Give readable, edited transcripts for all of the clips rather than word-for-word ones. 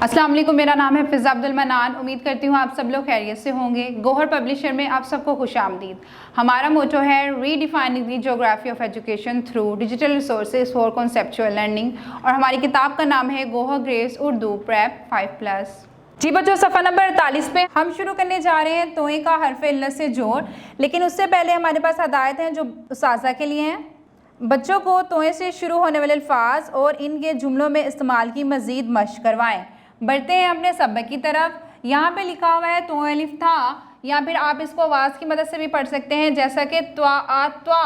अस्सलाम वालेकुम, मेरा नाम है फ़िज़ा अब्दुल मनान। उम्मीद करती हूँ आप सब लोग खैरियत से होंगे। गौहर पब्लिशर में आप सबको खुशामदीद। हमारा मोटो है redefining the geography of education through digital resources for conceptual learning, और हमारी किताब का नाम है गोहर ग्रेस उर्दू प्रेप 5+। जी बच्चों, सफ़ा नंबर 48 पे हम शुरू करने जा रहे हैं तोए का हर्फ इल्लत से जोड़। लेकिन उससे पहले हमारे पास हदायत हैं जो उस्ताज़ा के लिए हैं। बच्चों को तोए से शुरू होने वाले अल्फाज और इनके जुमलों में इस्तेमाल की मज़ीद मशक़ करवाएं। बढ़ते हैं अपने सबक की तरफ। यहाँ पे लिखा हुआ है तो अलिफ था, या फिर आप इसको आवाज़ की मदद से भी पढ़ सकते हैं, जैसा कि त्वा आ त्वा,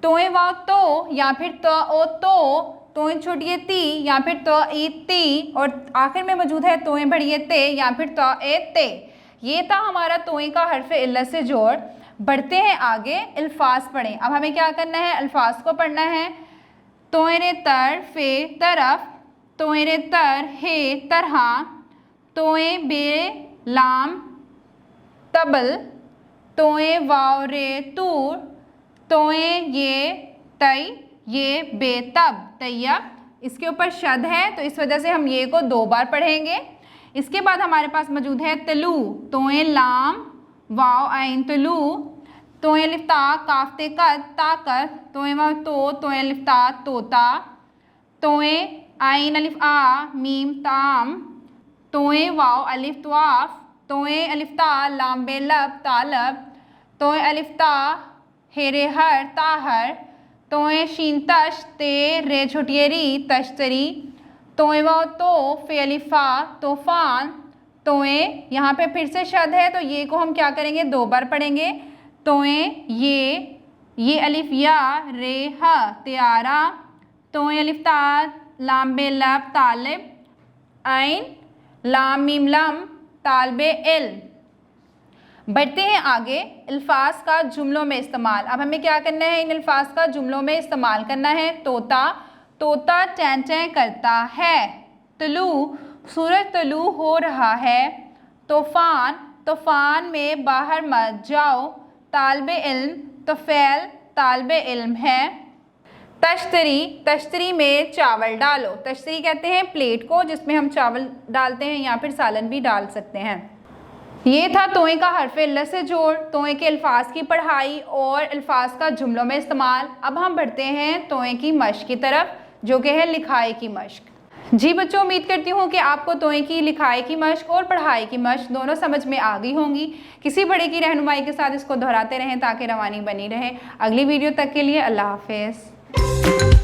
तोए वा तो, या फिर त्वा ओ तो, तोए छोटिए ती, या फिर त्वा ई ती, और आखिर में मौजूद है तोए बड़िए ते, या फिर त्वा ए ते। ये था हमारा तोए का हर्फ इल्लत से जोड़। बढ़ते हैं आगे, अल्फाज पढ़ें। अब हमें क्या करना है, अल्फाज को पढ़ना है। तोए रे तर फे तरफ, तोए रे तर हे तरह, तोए बे लाम तबल, तोए वाव रे तूर, तोए ये तय ये बेतब तैयब। इसके ऊपर शद है तो इस वजह से हम ये को 2 बार पढ़ेंगे। इसके बाद हमारे पास मौजूद है तलू, तोए लाम वाव आइन तलू, तोए अलिफ ता काफ्ते कद ताकत, तोए वाव तो, तोए अलिफ ता तोता, तोए आइन अलिफ आ मीम ताम, तोए वाव अलिफ तवाफ, तोए अलिफ ता लाम बेलब तालब, तोए अलिफ ता हेरे हर ताहर, तोए शीन तश ते रे छुटियरी तश्तरी, तोए वाव तो फे अलिफा तूफान, तोए यहाँ पे फिर से शद है तो ये को हम क्या करेंगे, 2 बार पढ़ेंगे। तोए ये अलिफ या रे ह त्यारा, तोए अलिफ ता लाम बे लब तालिब, आइन लाम मीम लम तालबे इल्म। बढ़ते हैं आगे, अल्फाज का जुमलों में इस्तेमाल। अब हमें क्या करना है, इन अल्फाज का जुमलों में इस्तेमाल करना है। तोता, तोता चैं चैं करता है। तलू, सूरज तलू हो रहा है। तूफ़ान, तूफ़ान में बाहर मत जाओ। तालबे इल्म, तफ़ैल तालबे इल्म है। तश्तरी, तश्तरी में चावल डालो। तश्तरी कहते हैं प्लेट को जिसमें हम चावल डालते हैं या फिर सालन भी डाल सकते हैं। ये था तोए का हर्फ इल्लत से जोड़, तोए के अल्फाज की पढ़ाई और अल्फाज का जुमलों में इस्तेमाल। अब हम बढ़ते हैं तोए की मश्क की तरफ, जो कि है लिखाई की मश्क। जी बच्चों, उम्मीद करती हूँ कि आपको तोए की लिखाई की मश्क और पढ़ाई की मश्क दोनों समझ में आ गई होंगी। किसी बड़े की रहनुमाई के साथ इसको दोहराते रहें ताकि रवानी बनी रहे। अगली वीडियो तक के लिए अल्लाह हाफ़िज़।